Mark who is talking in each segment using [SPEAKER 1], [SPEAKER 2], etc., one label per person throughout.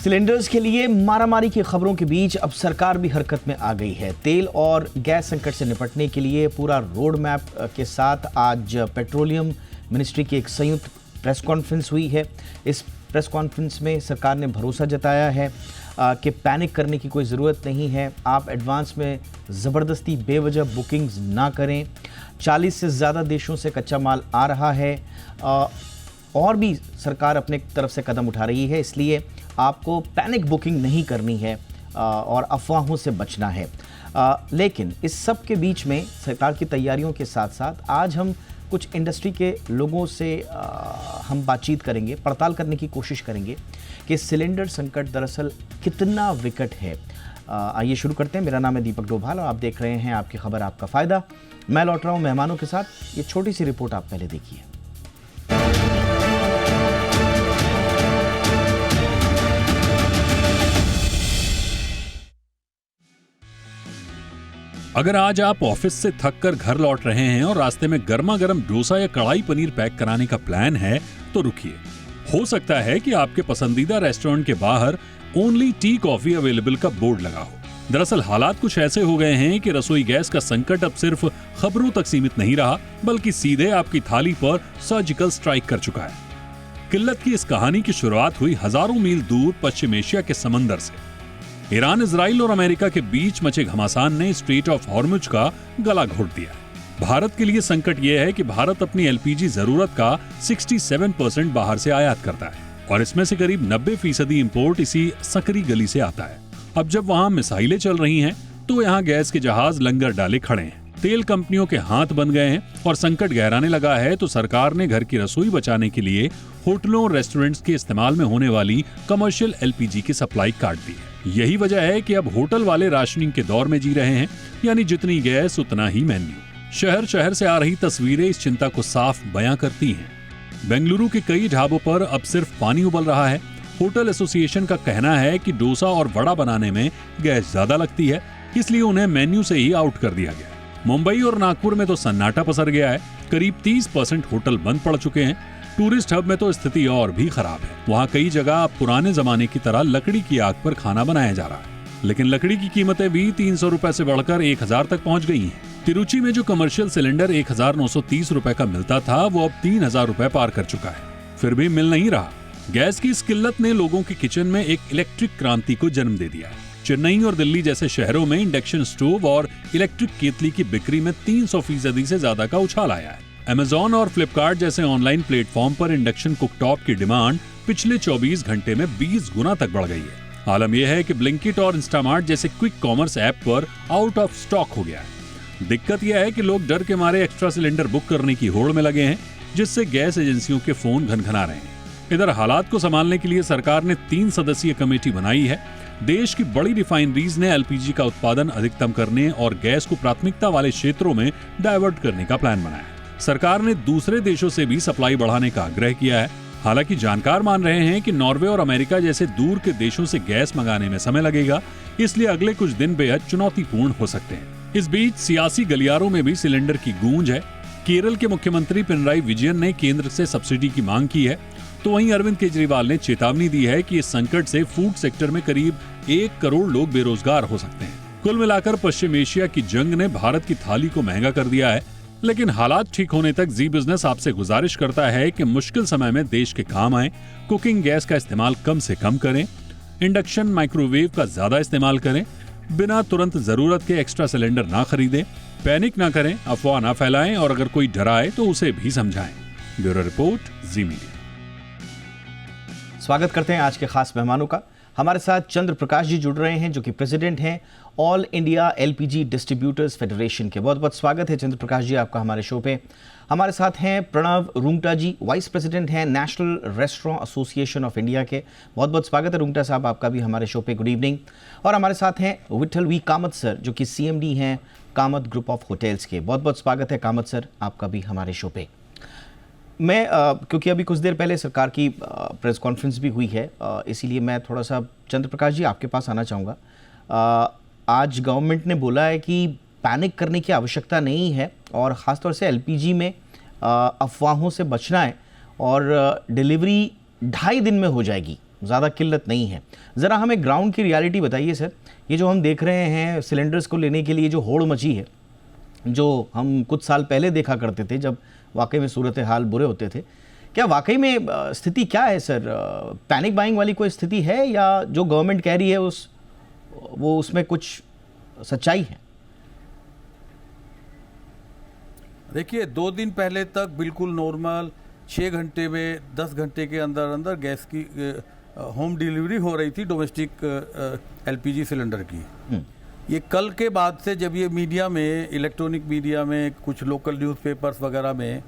[SPEAKER 1] Cylinders के लिए मारामारी की खबरों के बीच अब सरकार भी हरकत में आ गई है। तेल और गैस संकट से निपटने के लिए पूरा रोड मैप के साथ आज पेट्रोलियम मिनिस्ट्री की एक संयुक्त प्रेस कॉन्फ्रेंस हुई है। इस प्रेस कॉन्फ्रेंस में सरकार ने भरोसा जताया है कि पैनिक करने की कोई ज़रूरत नहीं है। आप एडवांस में ज़बरदस्ती बेवजह बुकिंग्स ना करें। 40 से ज़्यादा देशों से कच्चा माल आ रहा है और भी सरकार अपने तरफ से कदम उठा रही है, इसलिए आपको पैनिक बुकिंग नहीं करनी है और अफवाहों से बचना है। लेकिन इस सब के बीच में सरकार की तैयारियों के साथ साथ आज हम कुछ इंडस्ट्री के लोगों से हम बातचीत करेंगे, पड़ताल करने की कोशिश करेंगे कि सिलेंडर संकट दरअसल कितना विकट है। आइए शुरू करते हैं। मेरा नाम है दीपक डोभाल और आप देख रहे हैं आपकी खबर आपका फ़ायदा। मैं लौट रहा हूँ मेहमानों के साथ। ये छोटी सी रिपोर्ट आप पहले देखिए।
[SPEAKER 2] अगर आज आप ऑफिस से थक कर घर लौट रहे हैं और रास्ते में गर्मा गर्म डोसा या कढ़ाई पनीर पैक कराने का प्लान है तो रुकिए। हो सकता है कि आपके पसंदीदा रेस्टोरेंट के बाहर ओनली टी कॉफी अवेलेबल का बोर्ड लगा हो। दरअसल हालात कुछ ऐसे हो गए हैं कि रसोई गैस का संकट अब सिर्फ खबरों तक सीमित नहीं रहा, बल्कि सीधे आपकी थाली पर सर्जिकल स्ट्राइक कर चुका है। किल्लत की इस कहानी की शुरुआत हुई हजारों मील दूर पश्चिम एशिया के समंदर से। ईरान, इजराइल और अमेरिका के बीच मचे घमासान ने स्ट्रेट ऑफ हॉर्मुज का गला घोट दिया। भारत के लिए संकट यह है कि भारत अपनी एलपीजी जरूरत का 67% बाहर से आयात करता है और इसमें से करीब 90% इंपोर्ट इसी सकरी गली से आता है। अब जब वहां मिसाइलें चल रही हैं, तो यहाँ गैस के जहाज लंगर डाले खड़े हैं। तेल कंपनियों के हाथ बन गए हैं और संकट गहराने लगा है, तो सरकार ने घर की रसोई बचाने के लिए होटलों और रेस्टोरेंट्स के इस्तेमाल में होने वाली कमर्शियल एलपीजी की सप्लाई काट दी है। यही वजह है कि अब होटल वाले राशनिंग के दौर में जी रहे हैं, यानी जितनी गैस उतना ही मेन्यू। शहर शहर से आ रही तस्वीरें इस चिंता को साफ बयां करती हैं। बेंगलुरु के कई ढाबों पर अब सिर्फ पानी उबल रहा है। होटल एसोसिएशन का कहना है कि डोसा और वड़ा बनाने में गैस ज्यादा लगती है, इसलिए उन्हें मेन्यू से ही आउट कर दिया गया। मुंबई और नागपुर में तो सन्नाटा पसर गया है। करीब 30% होटल बंद पड़ चुके हैं। टूरिस्ट हब में तो स्थिति और भी खराब है। वहाँ कई जगह अब पुराने जमाने की तरह लकड़ी की आग पर खाना बनाया जा रहा है, लेकिन लकड़ी की कीमतें भी 300 रुपए से बढ़कर 1000 तक पहुँच गई हैं। तिरुचि में जो कमर्शियल सिलेंडर 1930 रुपए का मिलता था, वो अब 3000 रुपए पार कर चुका है। फिर भी मिल नहीं रहा। गैस की इस किल्लत ने लोगों के किचन में एक इलेक्ट्रिक क्रांति को जन्म दे दिया है। चेन्नई और दिल्ली जैसे शहरों में इंडक्शन स्टोव और इलेक्ट्रिक केतली की बिक्री में 300% से ज्यादा का उछाल आया है। अमेज़न और फ्लिपकार्ट जैसे ऑनलाइन प्लेटफॉर्म पर इंडक्शन कुकटॉप की डिमांड पिछले 24 घंटे में 20 गुना तक बढ़ गई है। आलम यह है कि ब्लिंकिट और इंस्टामार्ट जैसे क्विक कॉमर्स ऐप पर आउट ऑफ स्टॉक हो गया है। दिक्कत यह है कि लोग डर के मारे एक्स्ट्रा सिलेंडर बुक करने की होड़ में लगे हैं, जिससे गैस एजेंसियों के फोन घनघना रहे हैं। इधर हालात को संभालने के लिए सरकार ने 3 सदस्यीय कमेटी बनाई है। देश की बड़ी रिफाइनरीज ने एलपीजी का उत्पादन अधिकतम करने और गैस को प्राथमिकता वाले क्षेत्रों में डाइवर्ट करने का प्लान बनाया है। सरकार ने दूसरे देशों से भी सप्लाई बढ़ाने का आग्रह किया है। हालांकि जानकार मान रहे हैं कि नॉर्वे और अमेरिका जैसे दूर के देशों से गैस मंगाने में समय लगेगा, इसलिए अगले कुछ दिन बेहद चुनौतीपूर्ण हो सकते हैं। इस बीच सियासी गलियारों में भी सिलेंडर की गूंज है। केरल के मुख्यमंत्री पिनराई विजयन ने केंद्र से सब्सिडी की मांग की है, तो वहीं अरविंद केजरीवाल ने चेतावनी दी है कि इस संकट से फूड सेक्टर में करीब 1 करोड़ लोग बेरोजगार हो सकते हैं। कुल मिलाकर पश्चिम एशिया की जंग ने भारत की थाली को महंगा कर दिया है, लेकिन हालात ठीक होने तक जी बिजनेस आपसे गुजारिश करता है कि मुश्किल समय में देश के काम आए। कुकिंग गैस का इस्तेमाल कम से कम करें, इंडक्शन माइक्रोवेव का ज्यादा इस्तेमाल करें, बिना तुरंत जरूरत के एक्स्ट्रा सिलेंडर ना खरीदें, पैनिक ना करें, अफवाह ना फैलाएं और अगर कोई डराए तो उसे भी समझाएं। ब्यूरो रिपोर्ट, जी मीडिया।
[SPEAKER 1] स्वागत करते हैं आज के खास मेहमानों का। हमारे साथ चंद्र प्रकाश जी जुड़ रहे हैं, जो कि प्रेसिडेंट हैं all India LPG distributors federation के। बहुत बहुत स्वागत है चंद्र प्रकाश जी आपका हमारे शो पे। हमारे साथ हैं प्रणव रूंगटा जी, वाइस प्रेसिडेंट हैं national restaurant association of India के। बहुत बहुत स्वागत है रूंगटा साहब आपका भी हमारे शो पे। Good evening. और हमारे साथ हैं विठल वी कामत सर, जो कि सीएमडी हैं कामत ग्रुप ऑफ होटल्स के। बहुत बहुत स्वागत है कामत सर आपका भी हमारे शो पे। मैं क्योंकि अभी कुछ देर पहले सरकार की प्रेस कॉन्फ्रेंस भी हुई है, इसीलिए मैं थोड़ा सा चंद्र प्रकाश जी आपके पास आना चाहूँगा। आज गवर्नमेंट ने बोला है कि पैनिक करने की आवश्यकता नहीं है और ख़ासतौर से एलपीजी में अफवाहों से बचना है और डिलीवरी 2.5 दिन में हो जाएगी। ज़्यादा किल्लत नहीं है। ज़रा हमें ग्राउंड की रियलिटी बताइए सर, ये जो हम देख रहे हैं सिलेंडर्स को लेने के लिए जो होड़ मची है, जो हम कुछ साल पहले देखा करते थे जब वाकई में सूरत हाल बुरे होते थे, क्या वाकई में स्थिति क्या है सर? पैनिक बाइंग वाली कोई स्थिति है या जो गवर्नमेंट कह रही है वो उसमें कुछ सच्चाई है?
[SPEAKER 3] देखिए, 2 दिन पहले तक बिल्कुल नॉर्मल 6 घंटे में 10 घंटे के अंदर अंदर गैस की होम डिलीवरी हो रही थी डोमेस्टिक एलपीजी सिलेंडर की। ये कल के बाद से जब ये मीडिया में, इलेक्ट्रॉनिक मीडिया में, कुछ लोकल न्यूज़पेपर्स वगैरह में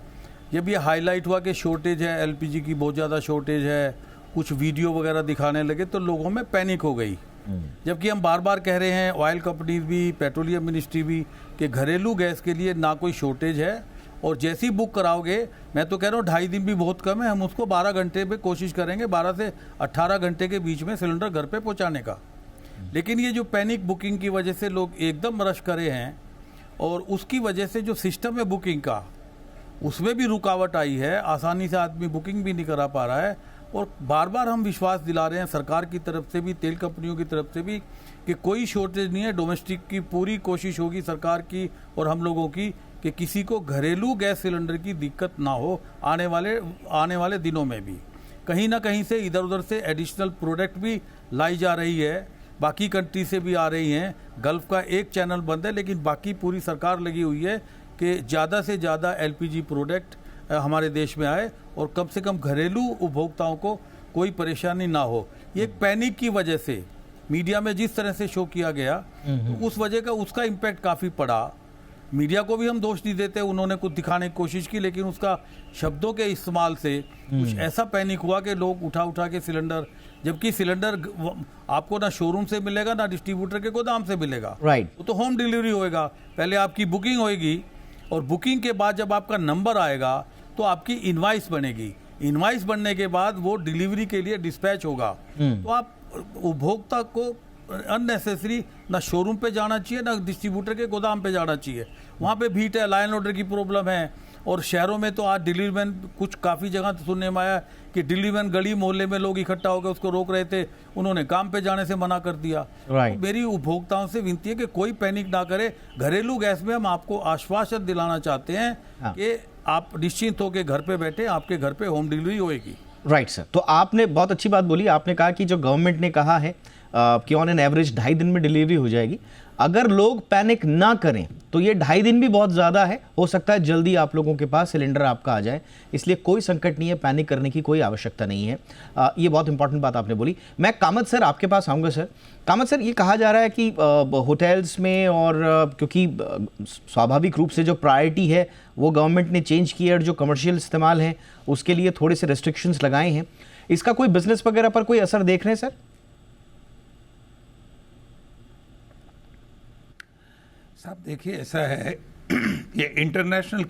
[SPEAKER 3] जब ये हाईलाइट हुआ कि शॉर्टेज है, एलपीजी की बहुत ज़्यादा शॉर्टेज है, कुछ वीडियो वगैरह दिखाने लगे तो लोगों में पैनिक हो गई। जबकि हम बार बार कह रहे हैं, ऑयल कंपनीज भी, पेट्रोलियम मिनिस्ट्री भी, कि घरेलू गैस के लिए ना कोई शॉर्टेज है और जैसी बुक कराओगे, मैं तो कह रहा हूँ 2.5 दिन भी बहुत कम है, हम उसको 12 घंटे पे कोशिश करेंगे, 12 से 18 घंटे के बीच में सिलेंडर घर पे पहुँचाने का। लेकिन ये जो पैनिक बुकिंग की वजह से लोग एकदम रश करे हैं और उसकी वजह से जो सिस्टम है बुकिंग का, उसमें भी रुकावट आई है, आसानी से आदमी बुकिंग भी नहीं करा पा रहा है। और बार बार हम विश्वास दिला रहे हैं सरकार की तरफ से भी, तेल कंपनियों की तरफ से भी, कि कोई शॉर्टेज नहीं है। डोमेस्टिक की पूरी कोशिश होगी सरकार की और हम लोगों की कि किसी को घरेलू गैस सिलेंडर की दिक्कत ना हो आने वाले दिनों में भी। कहीं ना कहीं से इधर उधर से एडिशनल प्रोडक्ट भी लाई जा रही है, बाकी कंट्री से भी आ रही हैं। गल्फ का एक चैनल बंद है, लेकिन बाकी पूरी सरकार लगी हुई है कि ज़्यादा से ज़्यादा एलपीजी प्रोडक्ट हमारे देश में आए और कम से कम घरेलू उपभोक्ताओं को कोई परेशानी ना हो। ये पैनिक की वजह से मीडिया में जिस तरह से शो किया गया, उस वजह का उसका इम्पैक्ट काफ़ी पड़ा। मीडिया को भी हम दोष नहीं देते, उन्होंने कुछ दिखाने की कोशिश की, लेकिन उसका शब्दों के इस्तेमाल से कुछ ऐसा पैनिक हुआ कि लोग उठा के सिलेंडर, जबकि सिलेंडर आपको ना शोरूम से मिलेगा ना डिस्ट्रीब्यूटर के गोदाम से मिलेगा,
[SPEAKER 1] राइट।
[SPEAKER 3] वो तो होम डिलीवरी होएगा। पहले आपकी बुकिंग होएगी और बुकिंग के बाद जब आपका नंबर आएगा तो आपकी इनवाइस बनेगी। इनवाइस बनने के बाद वो डिलीवरी के लिए डिस्पैच होगा। तो आप उपभोक्ता को अननेसेसरी ना शोरूम पे जाना चाहिए ना डिस्ट्रीब्यूटर के गोदाम पे जाना चाहिए। वहाँ पे भीड़ है, लाइन ऑर्डर की प्रॉब्लम है। और शहरों में तो आज डिलीवरी मैन, कुछ काफ़ी जगह तो सुनने में आया कि डिलीवरी मैन गली मोहल्ले में लोग इकट्ठा होकर उसको रोक रहे थे, उन्होंने काम पे जाने से मना कर दिया। तो मेरी उपभोक्ताओं से विनती है कि कोई पैनिक ना करे। घरेलू गैस में हम आपको आश्वासन दिलाना चाहते हैं कि आप निश्चिंत होकर घर पे बैठे, आपके घर पे होम डिलीवरी होएगी।
[SPEAKER 1] राइट सर, तो आपने बहुत अच्छी बात बोली। आपने कहा कि जो गवर्नमेंट ने कहा है कि ऑन एन एवरेज 2.5 दिन में डिलीवरी हो जाएगी। अगर लोग पैनिक ना करें तो ये 2.5 दिन भी बहुत ज़्यादा है। हो सकता है जल्दी आप लोगों के पास सिलेंडर आपका आ जाए, इसलिए कोई संकट नहीं है, पैनिक करने की कोई आवश्यकता नहीं है। ये बहुत इंपॉर्टेंट बात आपने बोली। मैं कामत सर आपके पास आऊँगा। सर कामत सर, ये कहा जा रहा है कि होटल्स में और क्योंकि स्वाभाविक रूप से जो प्रायोरिटी है वो गवर्नमेंट ने चेंज की है और जो कमर्शियल इस्तेमाल है उसके लिए थोड़े से रेस्ट्रिक्शंस लगाए हैं, इसका कोई बिजनेस वगैरह पर कोई असर देख रहे हैं सर?
[SPEAKER 4] साहब देखिए, ऐसा है ये इंटरनेशनल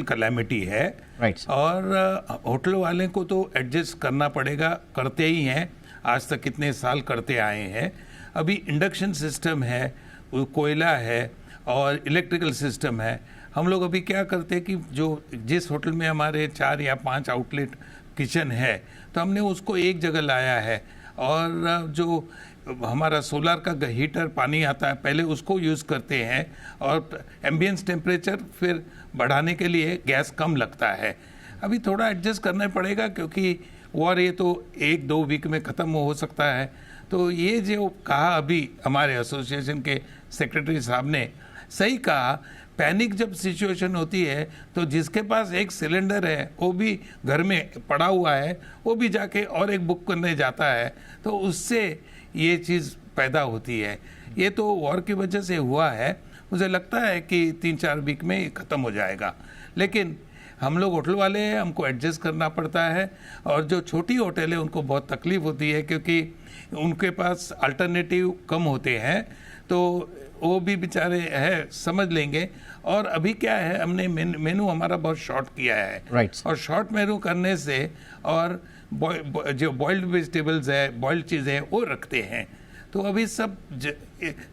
[SPEAKER 4] कैलेमिटी है।
[SPEAKER 1] राइट।
[SPEAKER 4] और होटल वाले को तो एडजस्ट करना पड़ेगा, करते ही हैं, आज तक कितने साल करते आए हैं। अभी इंडक्शन सिस्टम है, कोयला है और इलेक्ट्रिकल सिस्टम है। हम लोग अभी क्या करते हैं कि जिस होटल में हमारे 4 या 5 आउटलेट किचन है तो हमने उसको एक जगह लाया है। और जो हमारा सोलर का हीटर पानी आता है पहले उसको यूज़ करते हैं और एम्बियंस टेम्परेचर फिर बढ़ाने के लिए गैस कम लगता है। अभी थोड़ा एडजस्ट करना पड़ेगा क्योंकि और ये तो 1-2 वीक में ख़त्म हो सकता है। तो ये जो कहा अभी हमारे एसोसिएशन के सेक्रेटरी साहब ने, सही कहा। पैनिक जब सिचुएशन होती है तो जिसके पास एक सिलेंडर है वो भी घर में पड़ा हुआ है, वो भी जाके और एक बुक करने जाता है, तो उससे ये चीज़ पैदा होती है। ये तो वॉर की वजह से हुआ है। मुझे लगता है कि 3-4 वीक में ये ख़त्म हो जाएगा। लेकिन हम लोग होटल वाले हैं, हमको एडजस्ट करना पड़ता है। और जो छोटी होटल है उनको बहुत तकलीफ होती है क्योंकि उनके पास अल्टरनेटिव कम होते हैं, तो वो भी बेचारे है, समझ लेंगे। और अभी क्या है, हमने मेनू हमारा बहुत शॉर्ट किया है।
[SPEAKER 1] राइट।
[SPEAKER 4] और शॉर्ट मेनू करने से और जो बॉइल्ड वेजिटेबल्स है, बॉइल्ड चीज़ें वो रखते हैं। तो अभी सब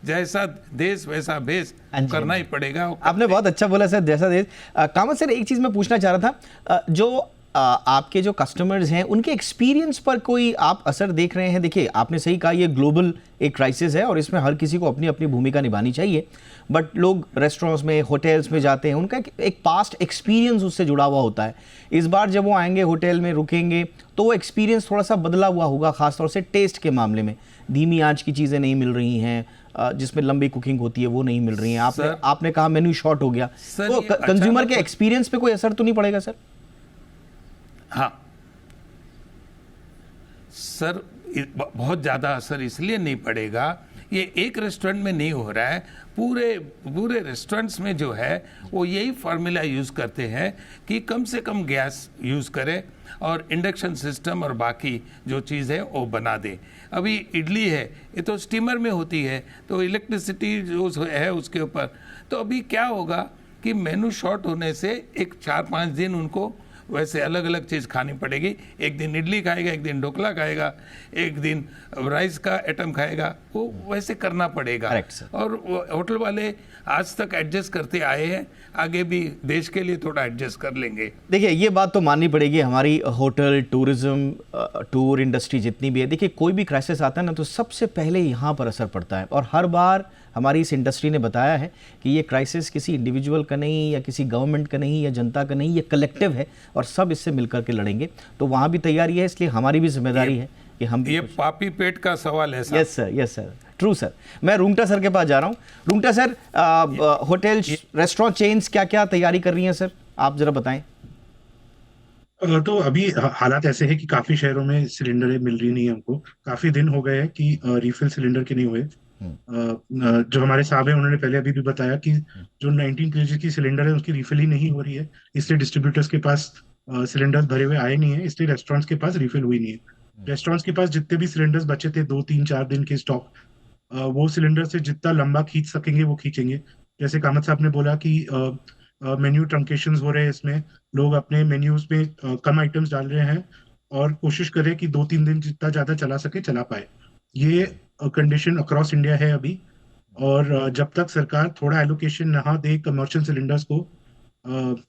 [SPEAKER 4] जैसा देश वैसा भेष करना ही पड़ेगा।
[SPEAKER 1] आपने बहुत अच्छा बोला सर, जैसा देश। कामत सर, एक चीज़ मैं पूछना चाह रहा था, जो आपके जो कस्टमर्स हैं उनके एक्सपीरियंस पर कोई आप असर देख रहे हैं? देखिए, आपने सही कहा, ये ग्लोबल एक क्राइसिस है और इसमें हर किसी को अपनी अपनी भूमिका निभानी चाहिए, बट लोग रेस्टोरेंट्स में, होटल्स में जाते हैं, उनका एक पास्ट एक्सपीरियंस उससे जुड़ा हुआ होता है। इस बार जब वो आएंगे, होटल में रुकेंगे, तो वो एक्सपीरियंस थोड़ा सा बदला हुआ होगा, खासतौर से टेस्ट के मामले में। धीमी आंच की चीज़ें नहीं मिल रही हैं, जिसमें लंबी कुकिंग होती है वो नहीं मिल रही हैं। आपने कहा मेन्यू शॉर्ट हो गया, तो कंज्यूमर के एक्सपीरियंस पे कोई असर तो नहीं पड़ेगा सर?
[SPEAKER 4] हाँ सर, बहुत ज़्यादा असर इसलिए नहीं पड़ेगा, ये एक रेस्टोरेंट में नहीं हो रहा है, पूरे रेस्टोरेंट्स में जो है वो यही फार्मूला यूज़ करते हैं कि कम से कम गैस यूज़ करें और इंडक्शन सिस्टम और बाकी जो चीज़ है वो बना दें। अभी इडली है, ये तो स्टीमर में होती है, तो इलेक्ट्रिसिटी जो है उसके ऊपर, तो अभी क्या होगा कि मेनू शॉर्ट होने से एक 4-5 दिन उनको वैसे अलग अलग चीज़ खानी पड़ेगी। एक दिन इडली खाएगा, एक दिन ढोकला खाएगा, एक दिन राइस का आइटम खाएगा, वो वैसे करना पड़ेगा। और होटल वाले आज तक एडजस्ट करते आए हैं, आगे भी देश के लिए थोड़ा एडजस्ट कर लेंगे।
[SPEAKER 1] देखिए, ये बात तो माननी पड़ेगी, हमारी होटल, टूरिज्म, टूर इंडस्ट्री जितनी भी है, देखिए कोई भी क्राइसिस आता है ना तो सबसे पहले यहाँ पर असर पड़ता है। और हर बार हमारी इस इंडस्ट्री ने बताया है कि ये क्राइसिस किसी इंडिविजुअल का नहीं, या किसी गवर्नमेंट का नहीं, या जनता का नहीं, ये कलेक्टिव है और सब इससे मिलकर के लड़ेंगे। तो वहाँ भी तैयारी है, इसलिए हमारी भी जिम्मेदारी है कि हम
[SPEAKER 4] ये पापी पेट का सवाल है।
[SPEAKER 1] Yes sir, yes sir, true sir. मैं रूंगटा सर के पास जा रहा हूँ। Rungta sir, hotel, restaurant chains क्या क्या तैयारी कर रही हैं सर, आप जरा बताएं।
[SPEAKER 5] तो अभी हालात ऐसे हैं कि काफी शहरों में सिलेंडरें मिल रही नहीं है हमको। काफी दिन हो गए हैं कि रिफिल सिलेंडर के नहीं हुए। जो हमारे साहब हैं उन्होंने पहले अभी भी बताया कि जो 19 kg की सिलेंडर है उसकी रिफिल ही नहीं हो रही है, इसलिए डिस्ट्रीब्यूटर्स के पास सिलेंडर्स भरे हुए आए नहीं है, इसलिए रेस्टोरेंट्स के पास रिफिल हुई नहीं है। रेस्टोरेंट्स के पास जितने भी सिलेंडर्स बचे थे 2-3-4 दिन के स्टॉक, वो सिलेंडर से जितना लंबा खींच सकेंगे वो खींचेंगे। जैसे कामत साहब ने बोला कि मेन्यू ट्रंकेशंस हो रहे हैं, इसमें लोग अपने मेन्यूज में कम आइटम्स डाल रहे हैं और कोशिश करें कि 2-3 दिन जितना ज्यादा चला सके चला पाए। ये कंडीशन अक्रॉस इंडिया है अभी, और जब तक सरकार थोड़ा एलोकेशन ना दे कमर्शियल सिलेंडर्स को,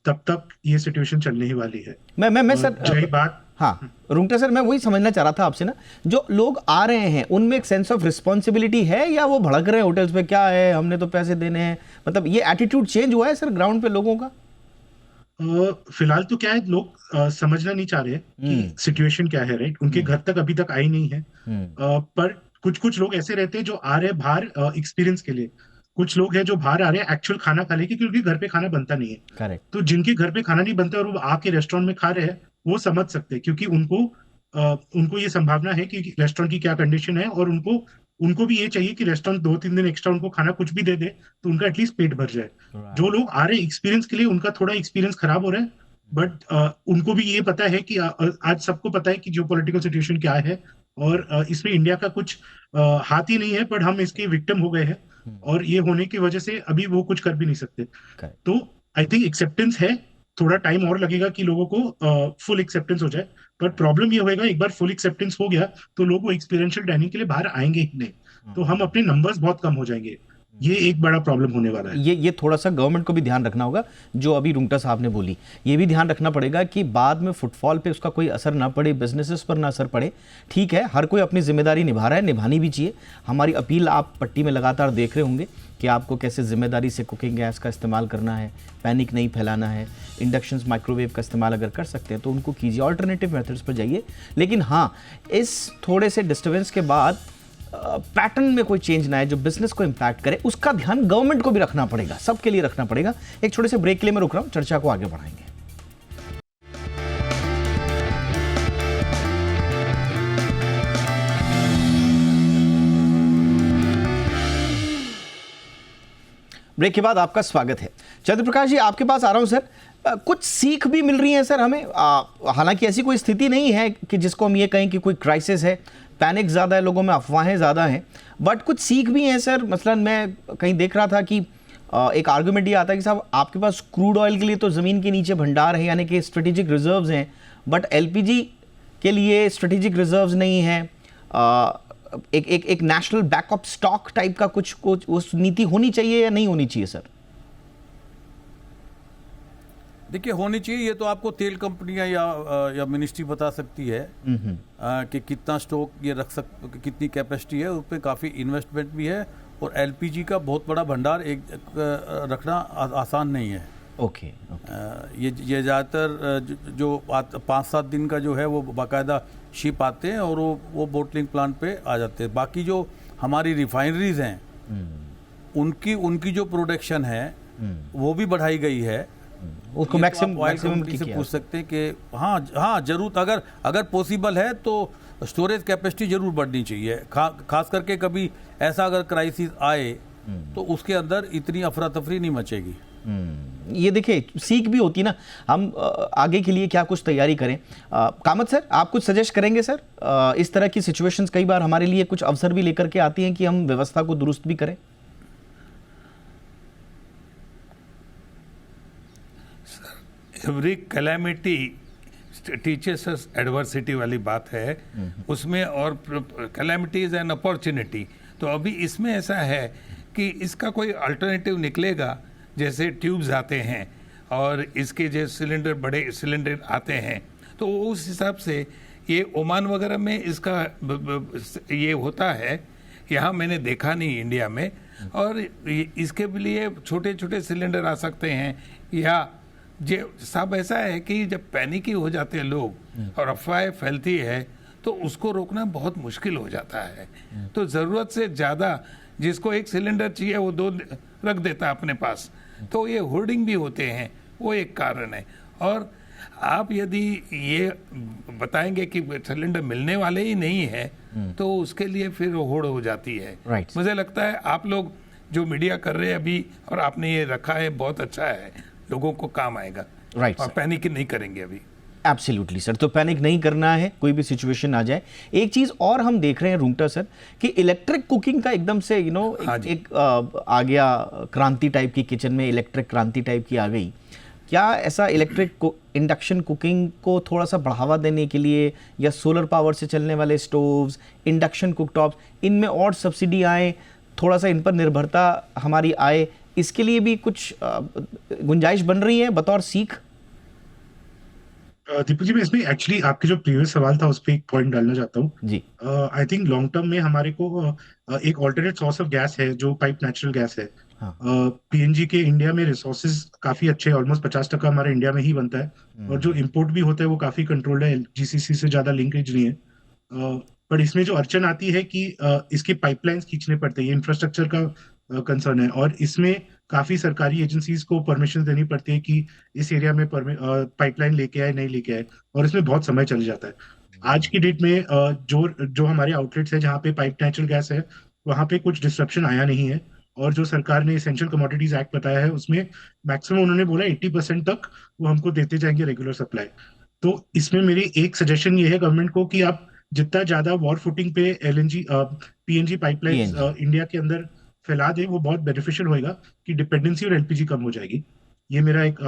[SPEAKER 5] तब तक ये सिचुएशन चलने ही वाली है।
[SPEAKER 1] मैं सर,
[SPEAKER 5] जय बात।
[SPEAKER 1] हाँ रुंगटा सर, मैं वही समझना चाह रहा था आपसे ना, जो लोग आ रहे हैं उनमें एक सेंस ऑफ रिस्पॉन्सिबिलिटी है, या वो भड़क रहे हैं होटल्स पे, क्या है हमने तो पैसे देने हैं, मतलब ये एटीट्यूड चेंज हुआ है सर ग्राउंड पे लोगों का?
[SPEAKER 5] फिलहाल तो क्या है, लोग समझना नहीं चाह रहे कि सिचुएशन क्या है, राइट। उनके घर तक अभी तक आई नहीं है। पर कुछ लोग ऐसे रहते हैं जो आ रहे हैं बाहर एक्सपीरियंस के लिए, कुछ लोग हैं जो बाहर आ रहे हैं एक्चुअल खाना खाने के, क्योंकि घर पे खाना बनता नहीं है।
[SPEAKER 1] करेक्ट।
[SPEAKER 5] तो जिनके घर पे खाना नहीं बनता और वो आके रेस्टोरेंट में खा रहे हैं, वो समझ सकते हैं, क्योंकि उनको ये संभावना है कि रेस्टोरेंट की क्या कंडीशन है, और उनको भी ये चाहिए कि रेस्टोरेंट 2-3 दिन एक्स्ट्रा उनको खाना कुछ भी दे दे तो उनका एटलीस्ट पेट भर जाए। जो लोग आ रहे हैं एक्सपीरियंस के लिए, उनका थोड़ा एक्सपीरियंस खराब हो रहा है, बट उनको भी ये पता है कि आज सबको पता है कि जो पॉलिटिकल सिचुएशन क्या है, और इसमें इंडिया का कुछ हाथ ही नहीं है, बट हम इसके विक्टिम हो गए हैं, और ये होने की वजह से अभी वो कुछ कर भी नहीं सकते। तो आई थिंक एक्सेप्टेंस है, थोड़ा टाइम और लगेगा कि लोगों को फुल एक्सेप्टेंस हो जाए, पर प्रॉब्लम ये होएगा, एक बार फुल एक्सेप्टेंस हो गया तो लोग वो एक्सपीरियंशियल डाइनिंग के लिए बाहर आएंगे ही नहीं, तो हम अपने नंबर्स बहुत कम हो जाएंगे। ये एक बड़ा प्रॉब्लम होने वाला है।
[SPEAKER 1] ये थोड़ा सा गवर्नमेंट को भी ध्यान रखना होगा, जो अभी रुंगटा साहब ने बोली, ये भी ध्यान रखना पड़ेगा कि बाद में फुटफॉल पे उसका कोई असर ना पड़े, बिजनेसेस पर ना असर पड़े। ठीक है, हर कोई अपनी जिम्मेदारी निभा रहा है, निभानी भी चाहिए। हमारी अपील आप पट्टी में लगातार देख रहे होंगे कि आपको कैसे जिम्मेदारी से कुकिंग गैस का इस्तेमाल करना है, पैनिक नहीं फैलाना है। इंडक्शंस, माइक्रोवेव का इस्तेमाल अगर कर सकते हैं तो उनको कीजिए, ऑल्टरनेटिव मेथड्स पर जाइए। लेकिन हाँ, इस थोड़े से डिस्टर्बेंस के बाद पैटर्न में कोई चेंज ना है जो बिजनेस को इंपैक्ट करे, उसका ध्यान गवर्नमेंट को भी रखना पड़ेगा, सबके लिए रखना पड़ेगा। एक छोटे से ब्रेक के लिए मैं रुक रहा हूं, चर्चा को आगे बढ़ाएंगे। ब्रेक के बाद आपका स्वागत है। चंद्रप्रकाश जी, आपके पास आ रहा हूं सर। कुछ सीख भी मिल रही है सर हमें, हालांकि ऐसी कोई स्थिति नहीं है कि जिसको हम ये कहें कि कोई क्राइसिस है, पैनिक ज़्यादा है लोगों में, अफवाहें ज़्यादा हैं, बट कुछ सीख भी हैं सर। मसलन मैं कहीं देख रहा था कि एक आर्गुमेंट ये आता है कि साहब आपके पास क्रूड ऑयल के लिए तो ज़मीन के नीचे भंडार है, यानी कि स्ट्रेटेजिक रिजर्व्स हैं, बट एलपीजी के लिए स्ट्रेटेजिक रिजर्व्स नहीं हैं। एक नेशनल बैकअप स्टॉक टाइप का कुछ उस नीति होनी चाहिए या नहीं होनी चाहिए सर?
[SPEAKER 3] देखिए होनी चाहिए, ये तो आपको तेल कंपनियां या मिनिस्ट्री बता सकती है कि कितना स्टॉक ये कितनी कैपेसिटी है, उसमें काफ़ी इन्वेस्टमेंट भी है, और एलपीजी का बहुत बड़ा भंडार रखना आसान नहीं है।
[SPEAKER 1] ओके।
[SPEAKER 3] ये ज़्यादातर जो 5-7 दिन का जो है वो बाकायदा शिप आते हैं और वो बोटलिंग प्लांट पे आ जाते हैं। बाकी जो हमारी रिफाइनरीज हैं उनकी जो प्रोडक्शन है वो भी बढ़ाई गई है।
[SPEAKER 1] उसको
[SPEAKER 3] ऑयल
[SPEAKER 1] मैक्सिमम
[SPEAKER 3] कंपनी से पूछ सकते हैं कि हाँ जरूर, अगर पॉसिबल है तो स्टोरेज कैपेसिटी जरूर बढ़नी चाहिए। खास करके कभी ऐसा अगर क्राइसिस आए तो उसके अंदर इतनी अफरा तफरी नहीं मचेगी।
[SPEAKER 1] ये देखिए सीख भी होती ना, हम आगे के लिए क्या कुछ तैयारी करें। कामत सर, आप कुछ सजेस्ट करेंगे सर? इस तरह की सिचुएशंस कई बार हमारे लिए कुछ अवसर भी लेकर के आती हैं कि हम व्यवस्था को दुरुस्त भी करें।
[SPEAKER 4] एवरी कैलेमिटी टीचर्स अस एडवर्सिटी वाली बात है उसमें, और कैलेमिटी इज एन अपॉर्चुनिटी। तो अभी इसमें ऐसा है कि इसका कोई अल्टरनेटिव निकलेगा, जैसे ट्यूब्स आते हैं और इसके जो सिलेंडर, बड़े सिलेंडर आते हैं, तो उस हिसाब से ये ओमान वगैरह में इसका ये होता है, यहाँ मैंने देखा नहीं इंडिया में। और इसके लिए छोटे छोटे सिलेंडर आ सकते हैं, या जो सब ऐसा है कि जब पैनिक हो जाते हैं लोग और अफवाहें फैलती है तो उसको रोकना बहुत मुश्किल हो जाता है। तो ज़रूरत से ज़्यादा जिसको एक सिलेंडर चाहिए वो 2 रख देता है अपने पास, तो ये होर्डिंग भी होते हैं, वो एक कारण है। और आप यदि ये बताएंगे कि सिलेंडर मिलने वाले ही नहीं है तो उसके लिए फिर होड़ हो जाती है। मुझे लगता है आप लोग जो मीडिया कर रहे हैं अभी और आपने ये रखा है बहुत अच्छा है, लोगों को काम आएगा। और पैनिक नहीं करेंगे अभी।
[SPEAKER 1] एब्सोल्युटली सर, तो पैनिक नहीं करना है, कोई भी सिचुएशन आ जाए। एक चीज और हम देख रहे हैं रूंगटा सर कि इलेक्ट्रिक कुकिंग का एकदम से एक आ गया क्रांति टाइप की, किचन में इलेक्ट्रिक क्रांति टाइप की आ गई। क्या ऐसा इलेक्ट्रिक इंडक्शन कुकिंग को थोड़ा सा बढ़ावा देने के लिए, या सोलर पावर से चलने वाले स्टोव्स, इंडक्शन कुकटॉप्स, इनमें और सब्सिडी आए, थोड़ा सा इन पर निर्भरता हमारी आए, इसके लिए भी कुछ गुंजाइश बन रही है बतौर सीख?
[SPEAKER 5] दीपक जी, मैं इसमें एक्चुअली आपके जो प्रीवियस सवाल था उस पर एक पॉइंट डालना चाहता हूँ
[SPEAKER 1] जी।
[SPEAKER 5] आई थिंक लॉन्ग टर्म में हमारे को एक ऑल्टरनेट सोर्स ऑफ गैस है जो पाइप नेचुरल गैस है। पीएनजी के इंडिया में रिसोर्सेज काफी अच्छे, ऑलमोस्ट 50% हमारे इंडिया में ही बनता है, और जो इम्पोर्ट भी होता है वो काफी कंट्रोल्ड है, जीसीसी से ज्यादा लिंकेज नहीं है। पर इसमें जो अड़चन आती है कि इसके पाइपलाइंस खींचने पड़ते हैं, ये इंफ्रास्ट्रक्चर का कंसर्न है, और इसमें काफी सरकारी एजेंसीज को परमिशन देनी पड़ती है कि इस एरिया में पाइपलाइन लेके आए नहीं लेके आए, और इसमें बहुत समय चल जाता है। आज की डेट में जो हमारे आउटलेट्स है जहाँ पे पाइप नेचुरल गैस है वहाँ पे कुछ डिस्ट्रप्शन आया नहीं है, और जो सरकार ने एसेंशियल कमोडिटीज एक्ट बताया है उसमें मैक्सिमम उन्होंने बोला 80% तक वो हमको देते जाएंगे रेगुलर सप्लाई। तो इसमें मेरी एक सजेशन ये है गवर्नमेंट को कि आप जितना ज्यादा वॉर फुटिंग पे एलएनजी पीएनजी पाइपलाइंस इंडिया के अंदर फैला दे वो बहुत बेनिफिशियल होएगा कि डिपेंडेंसी और एलपीजी कम हो जाएगी। ये मेरा एक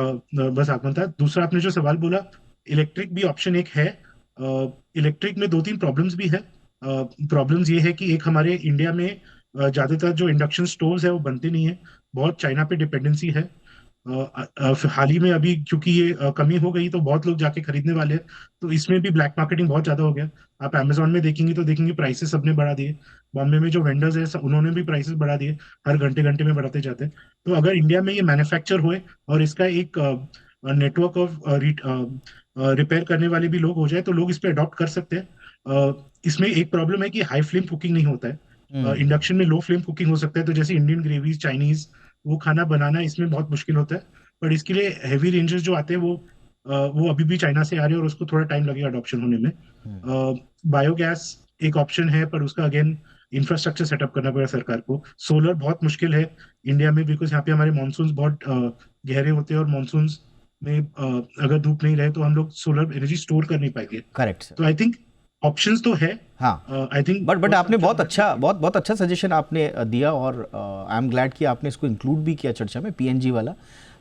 [SPEAKER 5] बस आगमन था। दूसरा आपने जो सवाल बोला, इलेक्ट्रिक भी ऑप्शन एक है। इलेक्ट्रिक में 2-3 प्रॉब्लम्स भी है। प्रॉब्लम्स ये है कि एक हमारे इंडिया में ज्यादातर जो इंडक्शन स्टोव्स है वो बनते नहीं है, बहुत चाइना पे डिपेंडेंसी है। हाल ही में अभी क्योंकि ये कमी हो गई तो बहुत लोग जाके खरीदने वाले हैं, तो इसमें भी ब्लैक मार्केटिंग बहुत ज्यादा हो गया। आप अमेजोन में देखेंगे तो देखेंगे प्राइसेस सबने बढ़ा दिए, बॉम्बे में जो वेंडर्स है उन्होंने भी प्राइसेस बढ़ा दिए, हर घंटे घंटे में बढ़ाते जाते हैं। तो अगर इंडिया में ये मैन्युफैक्चर हुए और इसका एक नेटवर्क ऑफ रिपेयर करने वाले भी लोग हो जाए तो लोग इस पर अडॉप्ट कर सकते हैं। इसमें एक प्रॉब्लम है कि हाई फ्लेम कुकिंग नहीं होता है, इंडक्शन में लो फ्लेम कुकिंग हो सकता है। तो जैसे इंडियन ग्रेवीज, चाइनीज, वो खाना बनाना इसमें बहुत मुश्किल होता है। पर इसके लिए हैवी रेंजेस जो आते हैं वो अभी भी चाइना से आ रहे हैं और उसको थोड़ा टाइम लगेगा अडॉप्शन होने में। बायोगैस एक ऑप्शन है पर उसका अगेन इंफ्रास्ट्रक्चर सेटअप करना पड़ेगा सरकार को। सोलर बहुत मुश्किल है इंडिया में, बिकॉज यहाँ पे हमारे मानसून बहुत गहरे होते हैं और मानसून में अगर धूप नहीं रहे तो हम लोग सोलर एनर्जी स्टोर कर नहीं पाएंगे।
[SPEAKER 1] करेक्ट।
[SPEAKER 5] तो आई थिंक ऑप्शंस तो है।
[SPEAKER 1] हाँ,
[SPEAKER 5] आई थिंक
[SPEAKER 1] बट आपने बहुत अच्छा सजेशन आपने दिया, और आई एम ग्लैड कि आपने इसको इंक्लूड भी किया चर्चा में, पीएनजी वाला।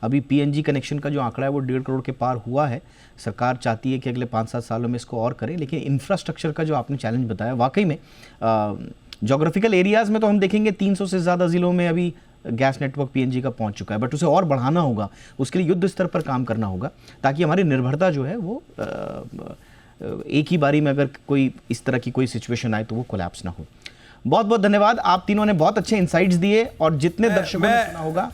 [SPEAKER 1] अभी पीएनजी कनेक्शन का जो आंकड़ा है वो 1.5 करोड़ के पार हुआ है। सरकार चाहती है कि अगले 5-7 सालों में इसको और करें, लेकिन इंफ्रास्ट्रक्चर का जो आपने चैलेंज बताया, वाकई में जोग्राफिकल एरियाज़ में तो हम देखेंगे 300 से ज़्यादा ज़िलों में अभी गैस नेटवर्क पीएनजी का पहुंच चुका है, बट उसे और बढ़ाना होगा, उसके लिए युद्ध स्तर पर काम करना होगा ताकि हमारी निर्भरता जो है वो एक ही बारी में अगर कोई इस तरह की कोई सिचुएशन आए तो वो कोलैप्स ना हो। बहुत बहुत धन्यवाद, आप तीनों ने बहुत अच्छे इंसाइट्स दिए और जितने दर्शकों ने सुना होगा।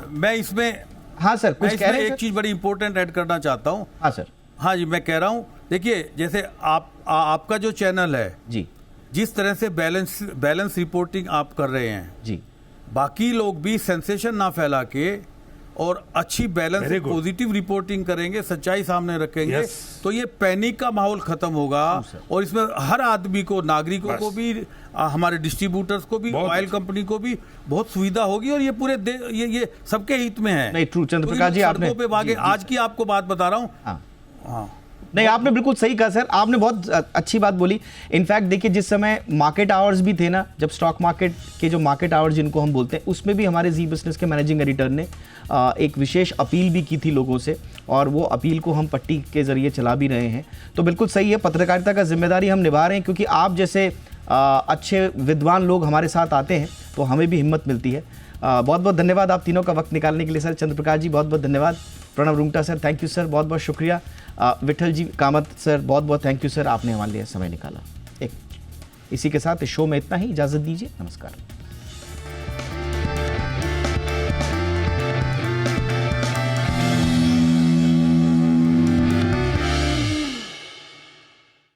[SPEAKER 3] मैं इसमें
[SPEAKER 1] हाँ सर, कुछ कह रहे हैं
[SPEAKER 3] एक चीज बड़ी इंपॉर्टेंट ऐड करना चाहता हूँ।
[SPEAKER 1] हाँ सर।
[SPEAKER 3] हाँ जी, मैं कह रहा हूँ, देखिए जैसे आपका जो चैनल है
[SPEAKER 1] जी,
[SPEAKER 3] जिस तरह से बैलेंस रिपोर्टिंग आप कर रहे हैं
[SPEAKER 1] जी,
[SPEAKER 3] बाकी लोग भी सेंसेशन ना फैला के और अच्छी बैलेंस पॉजिटिव रिपोर्टिंग करेंगे, सच्चाई सामने रखेंगे, तो ये पैनिक का माहौल खत्म होगा और इसमें हर आदमी को, नागरिकों को भी, हमारे डिस्ट्रीब्यूटर्स को भी, ऑयल कंपनी को भी बहुत सुविधा होगी और ये पूरे ये सबके हित में है।
[SPEAKER 1] नहीं, ट्रू चंद्रप्रकाश जी, आपने
[SPEAKER 3] पे भागे, आज की आपको बात बता रहा हूँ। हाँ,
[SPEAKER 1] नहीं, आपने बिल्कुल सही कहा सर, आपने बहुत अच्छी बात बोली। इनफैक्ट देखिए, जिस समय मार्केट आवर्स भी थे ना, जब स्टॉक मार्केट के जो मार्केट आवर्स जिनको हम बोलते हैं, उसमें भी हमारे जी बिजनेस के मैनेजिंग एडिटर ने एक विशेष अपील भी की थी लोगों से, और वो अपील को हम पट्टी के जरिए चला भी रहे हैं। तो बिल्कुल सही है, पत्रकारिता का जिम्मेदारी हम निभा रहे हैं, क्योंकि आप जैसे अच्छे विद्वान लोग हमारे साथ आते हैं तो हमें भी हिम्मत मिलती है। बहुत बहुत धन्यवाद आप तीनों का वक्त निकालने के लिए सर। चंद्रप्रकाश जी बहुत बहुत धन्यवाद। Pranav Rungta sir, thank you sir, बहुत बहुत शुक्रिया। विठल जी कामत सर, बहुत बहुत थैंक यू सर, आपने हमारे लिए समय निकाला। इसी के साथ इस शो में इतना ही, इजाज़त दीजिए, नमस्कार।